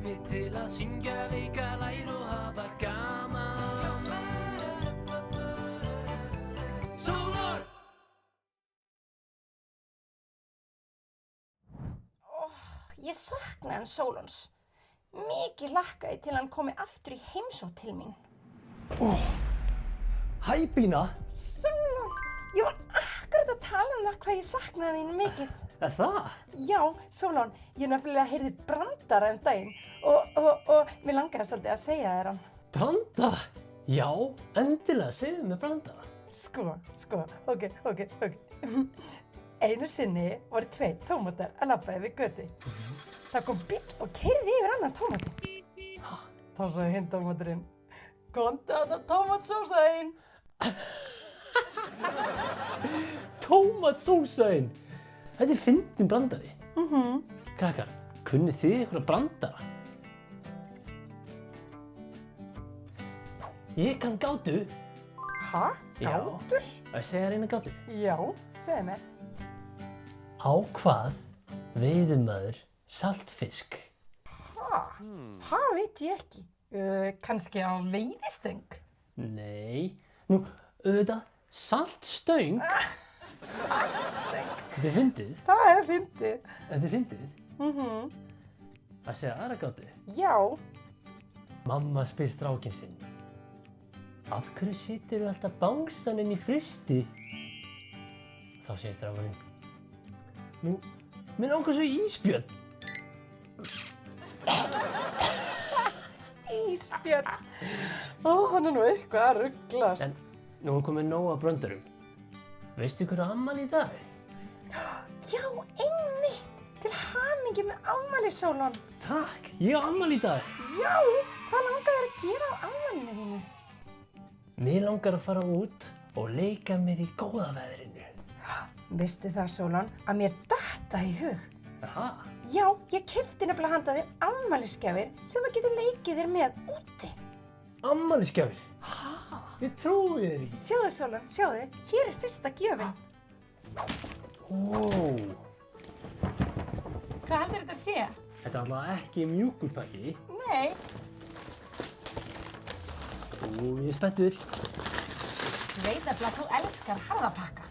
tími til að syngja, leika, læra og hafa gaman. Sólon! Ég sakna hann Sólons. Mikið hlakka ég til hann komi aftur í heimsókn til mín. Hæ, Bína. Sólon, ég var akkurat að tala það hvað ég saknaði þín mikið. Er það? Já, Sólon, ég nefnilega heyrði brandara daginn og mér langaði svolítið að segja þér hann. Brandara? Já, endilega, segðu mér brandara. Sko, ok. Einu sinni voru 2 tómatar að labba yfir götu. Það kom bíll og keyrði yfir annan tómati. Þá sagði hinn tómaturinn, komdu þarna tómatsósaðinn. Tómatsósaðinn? Þetta er fyndinn brandari. Krakkar, kunnið þið einhverja brandara? Ég kann gátu. Ha? Gátur? Að ég segja eina gátu? Já, segðu mér. Á hvað veiðir maður saltfisk? Ha, veit ég ekki. Kannski á veiðistöng? Nei, nú auðvitað saltstöng. Saltstöng? Þetta er fyndið. Það er fyndið. Þetta er fyndið. Að segja aðra gátu. Já. Mamma spyr strákinn sinn. Af hverju siturðu alltaf bangsann inn í frysti? Þá segir strákurinn. Nú, mér langar svo í ísbjörn. Ísbjörn. Hann er nú eitthvað að rugglast. En nú er komið nóg af bröndurum. Veistu hver á afmæli í dag? Já, einmitt. Til hamingju með afmæli, Sólon. Takk, ég á afmæli í dag. Já, hvað langar þér að gera á afmælinu þínu? Mér langar að fara út og leika mér í góða veðrinu. Veistu það, Sólon, að mér datt það í hug. Aha. Já, ég keypti nefnilega handa þér afmælisgjafir sem þú getur leikið þér með úti. Afmælisgjafir? Ha? Ég trúi þér ekki. Sjáðu, Sólon, sjáðu, hér er fyrsta gjöfin. Ó. Hvað heldur þetta að sé? Þetta er alltaf ekki mjúkur pakki. Nei. Ég er spenntur. Ég veit nefnilega að þú elskar harðapakka.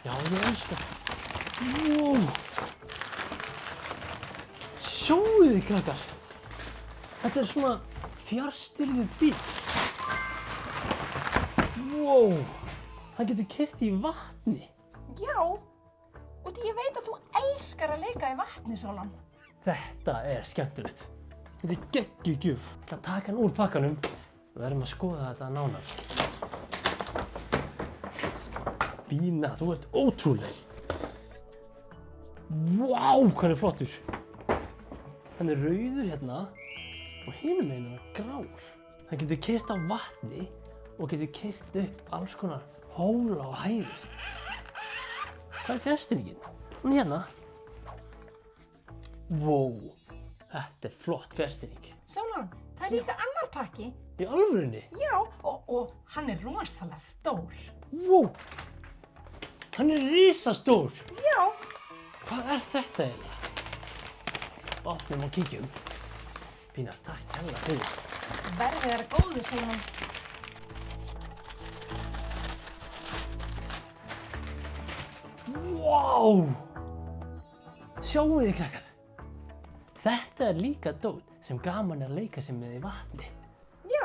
Já, ég elskar. Wow. Sjáðu þið, krakkar. Þetta er svona fjarstýrður bíll. Wow. Hann getur keyrt í vatni. Já, og því ég veit að þú elskar að leika í vatni, Sólon. Þetta er skemmtilegt. Þetta er geggjuð gjöf. Ég ætla að taka hann úr pakkanum. Við verðum að skoða þetta nánar. Bína, þú ert ótrúleg. Vá, hvað hann er flottur. Hann er rauður hérna og hinum megin er hann grár. Hann getur keyrt á vatni og getur keyrt upp alls konar hóla og hæðir. Hvað er fjarstýringin? Hún er hérna. Wow, þetta er flott fjarstýring. Sólon, það er líka annar pakki. Í alvörunni? Já, og hann er rosalega stór. Wow, hann er risastór. Já. Hvað er þetta eiginlega? Opnum og kíkjum. Bína, takk hérlega fyrir. Verðið er góðu, Sólon. Wow! Sjáu þið, krakkar. Þetta er líka dót sem gaman er að leika sér með í vatni. Já.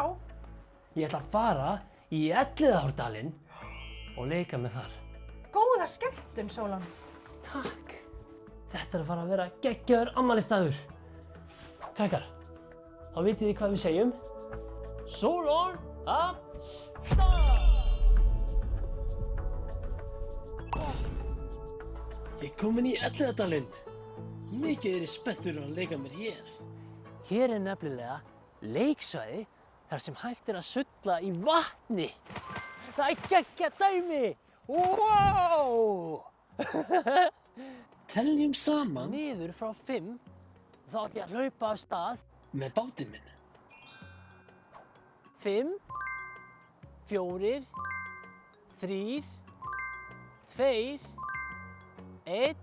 Ég ætla að fara í Elliðaárdalinn og leika með þar. Góða skemmtun, Sólon. Takk. Þetta er að fara að vera geggjaður afmælisdagur. Krakkar, þá vitið þið hvað við segjum. Sólon af stað! Ég er komin í Elliðaárdalinn. Mikið er ég spenntur að leika mér hér. Hér er nefnilega leiksvæði þar sem hægt er að sulla í vatni. Það er geggjað dæmi! Wow! Teljum saman niður frá 5, þá ætla ég að hlaupa af stað með bátinn minn. 5, 4, 3, 2, 1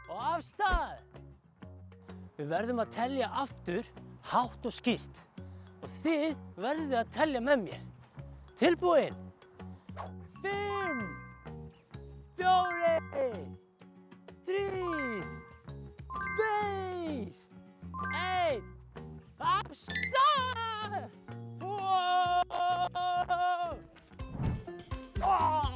og af stað! Við verðum að telja aftur, hátt og skýrt. Og þið verðið að telja með mér. Tilbúin? 5, 4, 3, 2, 1. Af stað! Wow! Ah!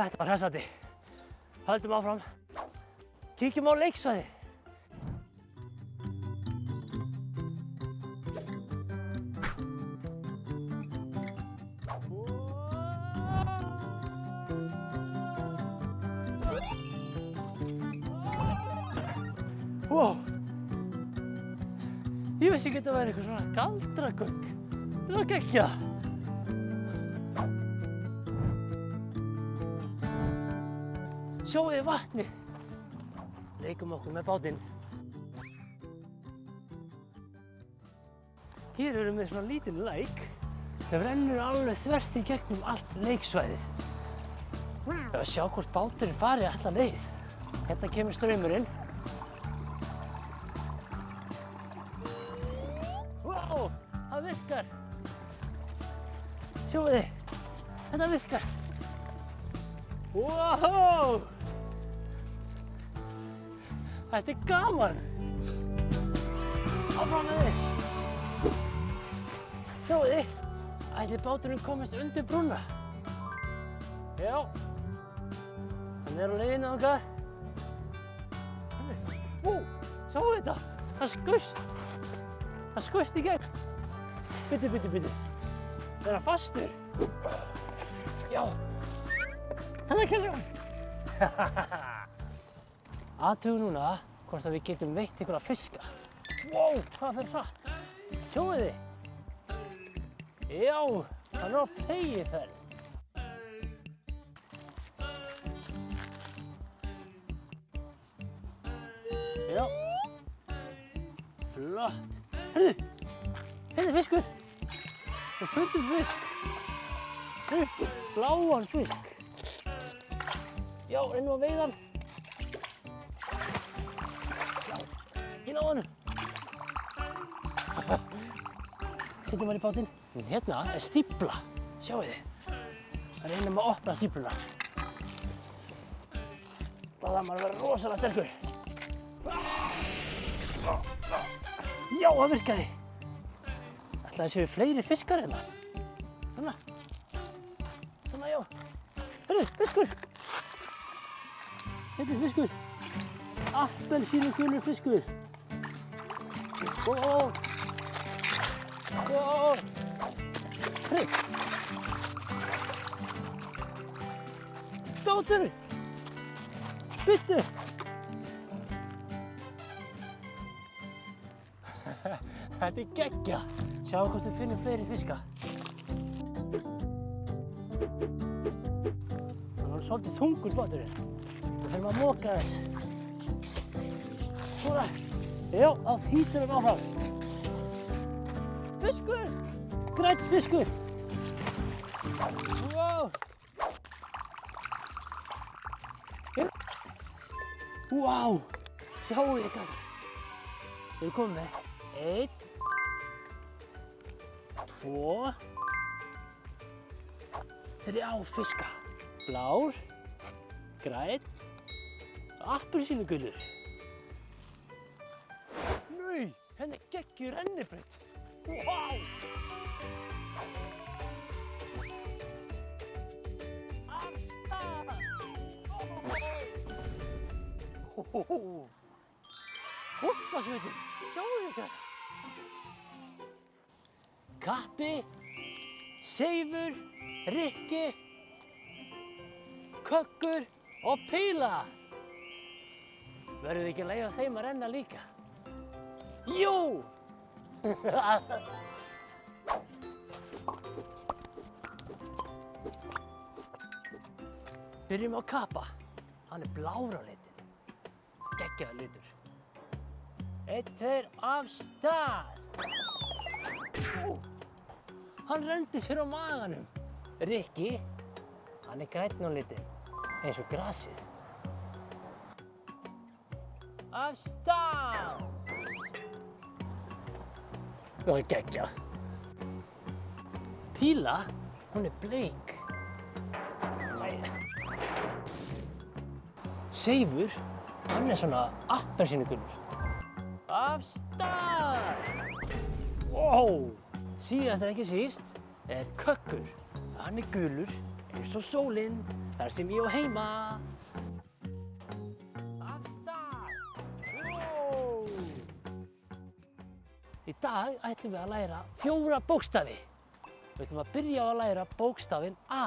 Þetta var hressandi. Höldum áfram. Kíkjum á leiksvæðið. Wow. Ég vissi ekki að þetta væri eitthvað svona galdragöng. Það var geggjað. Sjáið þið vatnið. Leikum okkur með bátinn. Hér erum við svona lítinn læk sem rennur alveg þvert í gegnum allt leiksvæðið. Við að sjá hvort báturinn fari alla leið. Hérna kemur straumurinn. Wow, það virkar. Sjáið þið, þetta virkar. Wow! Þetta er gaman! Áfram með þig! Sjáu þið, ætli báturinn komist undir brúna. Já, hann er á leiðinni þangað. Sjáu þetta, það skaust. Það skaust í gegn. Bíddu. Það er fastur. Já. Þannig kemur hann. Athugum núna hvort að við getum veitt einhverja fiska. Wow, hvað fer hratt. Sjáu þið. Já, hann er á fleygiferð. Já. Flott. Heyrðu, hérna er fiskur. Við fundum fisk. Bláan fisk. Já, reynum að veiða hann. Já, hérna á honum. Setjum hann í bátinn. Hérna er stífla, sjáu þið. Reynum að opna stífluna. Það þarf maður að vera rosalega sterkur. Já, það virkaði. Ætli það séu fleiri fiskar hérna. Svona, já. Heyrðu, fiskur. Hérna er fiskur. Appelsínugulur fiskur. Wow. Heyrðu. Báturinn. Bíddu. Þetta er geggjað. Sjáum hvort við finnum fleiri fiska. Það var svolítið þungur báturinn. Við þurfum að moka þess. Svona. Já, þá þýtur hann áfram. Fiskur! Grænn fiskur! Wow! Wow! Sjáu þið hvað. Við erum komið með 1, 2, 3 fiska. Blár, grænn, appelsínugulur. Nei, hérna er geggjuð rennibraut. Vá! Af stað! Fólkasveitin, sjáu þetta. Kappi, Seifur, Rikki, Köggur og Píla. Verðum við ekki að leyfa þeim að renna líka? Jú! Byrjum á Kappa. Hann er blár á litinn. Geggjaður litur. 1, 2, af stað! Hann renndi sér á maganum. Rikki, hann er grænn á litinn, eins og grasið. Af stað! Það var geggjað. Píla, hún er bleik. Seifur, hann er svona appelsínugulur. Af stað! Wow! Síðast en ekki síst er Köggur. Hann er gulur, eins og sólin, þar sem ég á heima. Af stað! Wow! Í dag ætlum við að læra 4 bókstafi. Við ætlum að byrja á að læra bókstafinn A,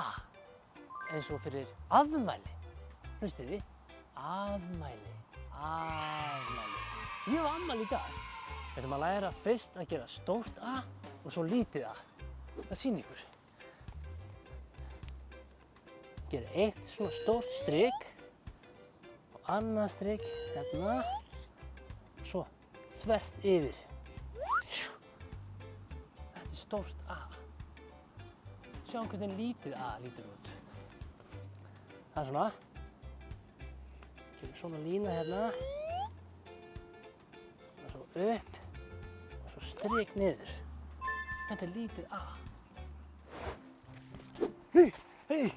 eins og fyrir afmæli. Hlustið þið? Afmæli, afmæli. Ég á afmæli í dag. Við ætlum að læra fyrst að gera stórt A og svo lítið A. Það sýni ykkur. Gera eitt svona stórt strik og annað strik hérna. Svo þvert yfir. Þetta er stórt A. Sjáum hvernig lítið A lítur út. Það er svona. Gerum svona lína hérna. Og svo upp. Og svo strik niður. Þetta er lítið A. Hei,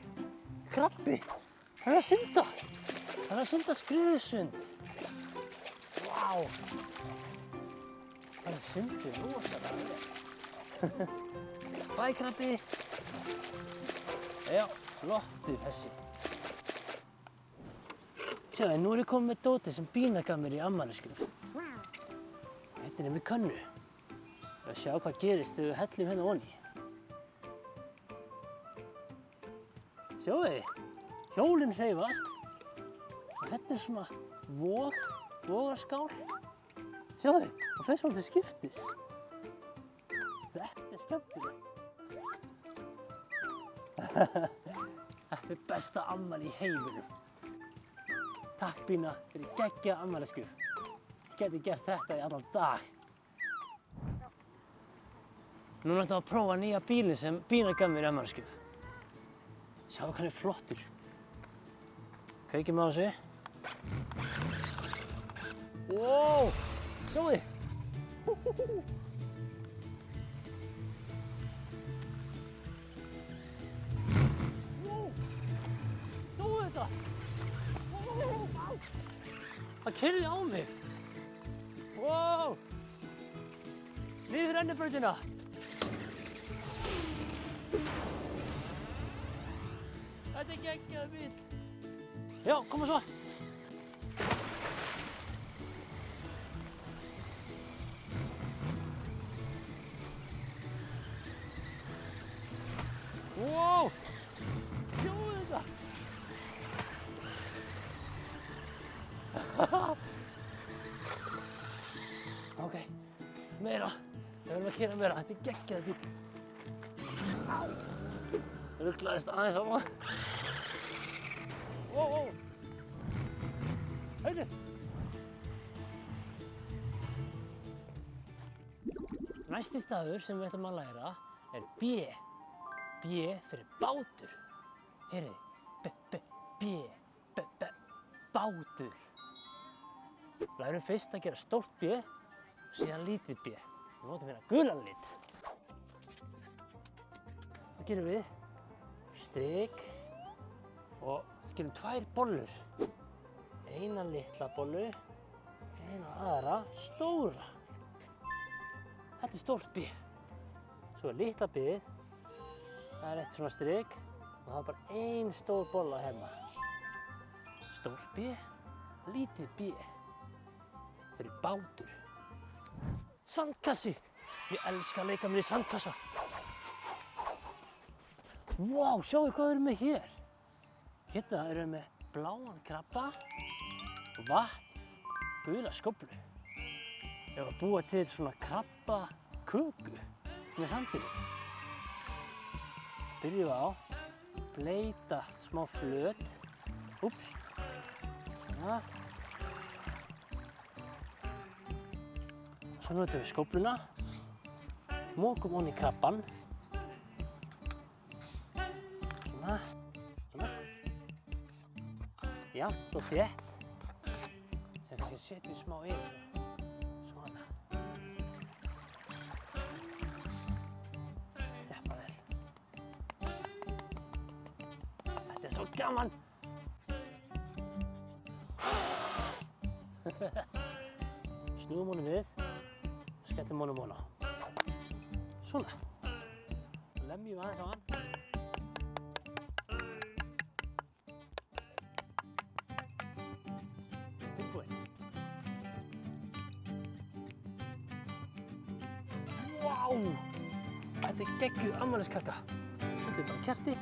krabbi. Það er að synda. Það er að synda skriðusund. Vá. Það er sundið rosalega vel. Bæ, krabbi. Já, flottur þessi. Sjáðu, nú er ég kominn með dótið sem Bína gaf mér í afmælisgjöf. Hérna er með könnu. Og sjá hvað gerist þegar við hellum hérna ofan í. Sjáðu, hjólinn hreyfast. Og hérna er svona vogarskál. Sjáðu, það fer svona til skiptis. Þetta er skemmtilegt. Þetta er besta afmæli í heiminum. Takk Bína fyrir geggjað afmælisgjöf. Ég geti gert þetta í allan dag. Núna ætlum við að prófa nýja bílinn sem Bína gaf mér í afmælisgjöf. Sjáu hvað hann er flottur. Kveikjum á þessu. Wow! Sjáu þið. Það keyrði á mig. Wow! Niður rennibrautina. Þetta er geggjaður bíll. Já, koma svo. Wow! Sjáu þetta. Ok, meira. Við verðum að keyra meira. Þetta er geggjaður bíll. Það ruglaðist aðeins á mig. Wow! Heyrðu. Næsti stafur sem við ætlum að læra er B. B fyrir bátur. Heyrðu. B. Bátur. Lærum fyrst að gera stórt B og síðan lítið B. Við notum hérna gulan lit. Það gerum við strik og gerum 2 bollur. Eina litla bollu, eina aðra stóra. Þetta er stórt B. Svo er litla B-ið. Það er eitt svona strik og það er bara ein stór bolla hérna. Stórt B, lítið B. fyrir bátur. Sandkassi! Ég elska að leika mér í sandkassa. Vá, sjáðu hvað við erum með hér. Hérna erum við með bláan krabba, vatn, gula skóflu. Ég var að búa til svona krabbaköku með sandinum. Byrjum við á bleyta smá flöt. Úps. Svona. Svo notum við skófluna. Mokum honni í krabban. Svona. Svona. Jafnt og þétt. Sem kannski setjum við smá yfir. Svona. Þeppa vel. Þetta er svo gaman! Snúum honum við, skellum honum hona. Svona. Lemjum aðeins á hann. Tilbúinn. Vá! Þetta er geggjuð afmæliskaka. Setjum bara kerti.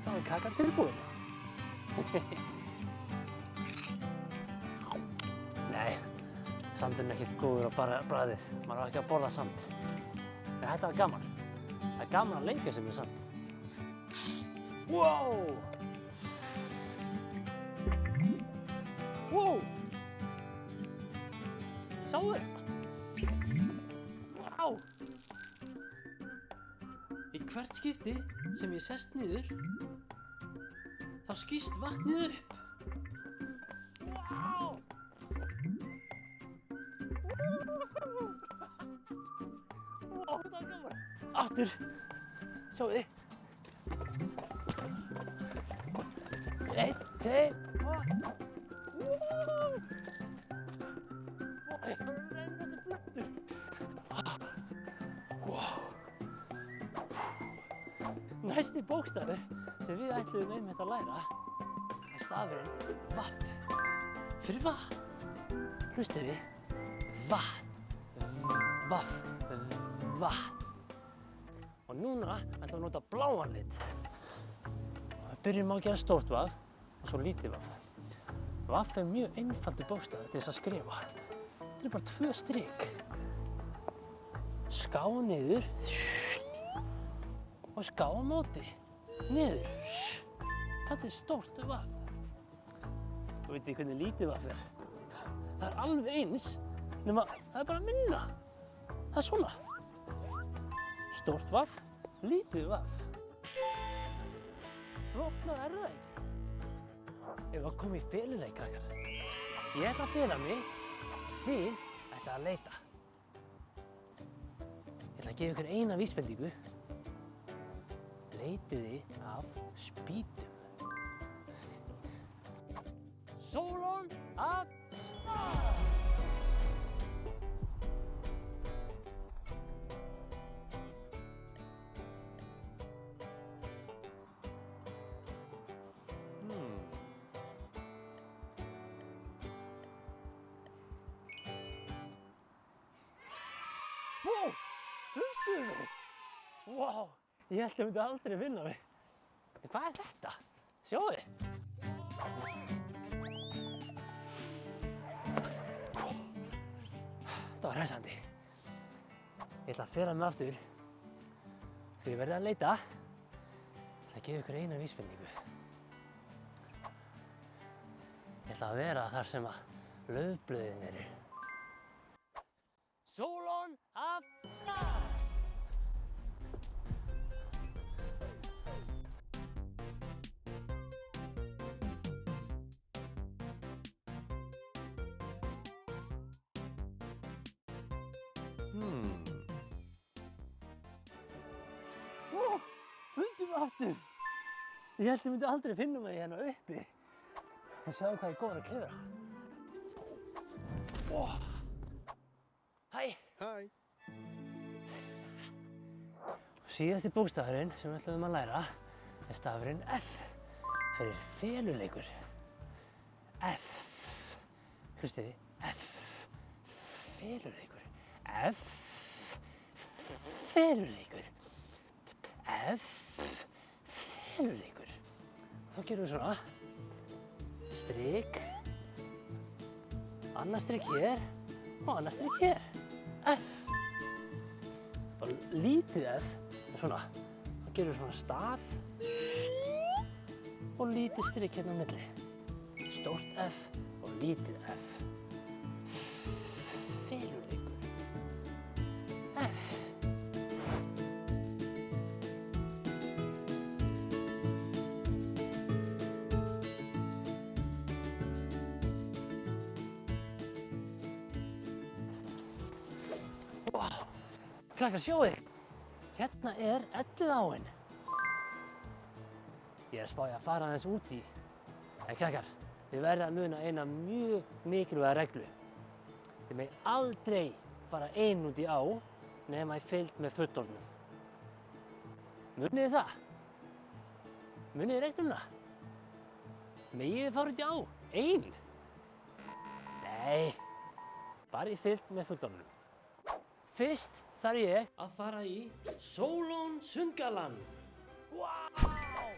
Þá er kakan tilbúinn. Nei, sandurinn er ekkert góður á bragðið. Maður á ekki að borða sand. En þetta var gaman. Það er gaman að leika sér með sand. Wow! Wow! Sáðu þetta? Vá! Í hvert skipti sem ég sest niður, þá skýst vatnið upp. Vá! Vá, þetta var gaman. Aftur. Sjáu þið. 1, 2, og... Vá, hann er rennandi flottur. Wow. Næsti bókstafur sem við ætluðum einmitt að læra er stafurinn vaff. Fyrir vatn. Hlustiði. Vatn. Vaff. Vatn. Og núna ætlum við að nota bláan lit. Við byrjum á að gera stórt vaff og svo lítið vaff. Vaff er mjög einfaldur bókstafur til þess að skrifa. Þetta er bara 2 strik. Ská niður og ská á móti. Niður. Þetta er stórt vaff. Og veitir þið hvernig lítið vaff er? Það er alveg eins, nema það er bara minna. Það er svona. Stórt vaff, lítið vaff. Flóknar er það ekki. Ef við komum í feluleik, krakkar. Ég ætla að fela mig, þið ætla að leita. Ég ætla að gefa ykkur eina vísbendingu. Leitiði af spýtum. Sólon af stað! Wow! Funduðu mig! Wow! Ég held að ég myndi aldrei finna mig. En hvað er þetta? Sjáu þið? Þetta var hressandi. Ég ætla að fela mig aftur. Þegar ég verði að leita, ætla að gefa ykkur eina vísbendingu. Ég ætla að vera þar sem að laufblöðin eru. Sólon af stað! Fundum við aftur! Ég held að ég myndi aldrei finna mig hérna uppi. En sjáum hvað ég er góður að klifra. Hæ! Hæ! Síðasti bókstafurinn sem við ætlum að læra er stafurinn F fyrir feluleikur. F. Hlustið þið. F. Feluleikur. F. Feluleikur. F. Feluleikur. Þá gerum við svona. Strik. Annað strik hér. Og annað strik hér. F. Bara lítið F. Svona. Þá gerum við svona staf. Og lítið strik hérna á milli. Stórt F og lítið F. Feluleikur. F. Vá, krakkar sjáið þið. Hérna er Elliðaáin. Ég er að spá í að fara aðeins út í. En krakkar, þið verðið að muna eina mjög mikilvæga reglu. Þið megið aldrei fara ein út í á nema í fylgd með fullorðnum. Munið þið það? Munið þið regluna? Megið þið fara út í á ein? Nei, bara í fylgd með fullorðnum. Fyrst þarf ég að fara í Sólon Sundgalan. Wow!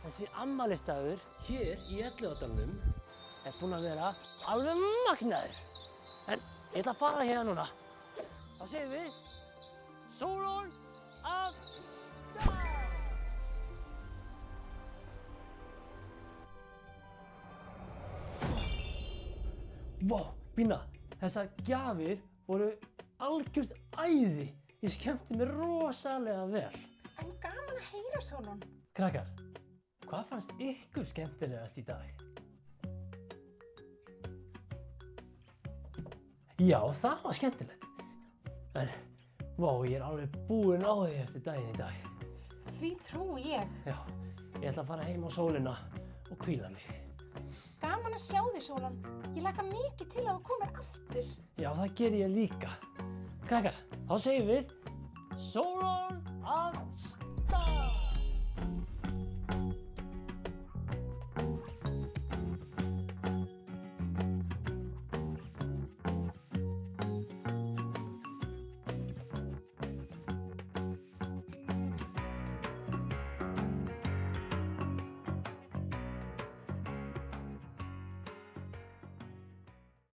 Þessi afmælisdagur hér í Elliðaárdalnum er búinn að vera alveg magnaður. En ég ætla að fara hérna núna. Þá segjum við Sólon af stað! Vá, Bína, þessar gjafir voru algjört æði. Ég skemmti mér rosalega vel. En gaman að heyra, Sólon. Krakkar, hvað fannst ykkur skemmtilegast í dag? Já, það var skemmtilegt. En, vá, ég er alveg búinn á því eftir daginn í dag. Því trúi ég. Já, ég ætla að fara heim á sólina og hvíla mig. Gaman að sjá þig, Sólon. Ég hlakka mikið til að þú komir aftur. Já, það geri ég líka. Krakkar, þá segjum við Sólon af stað!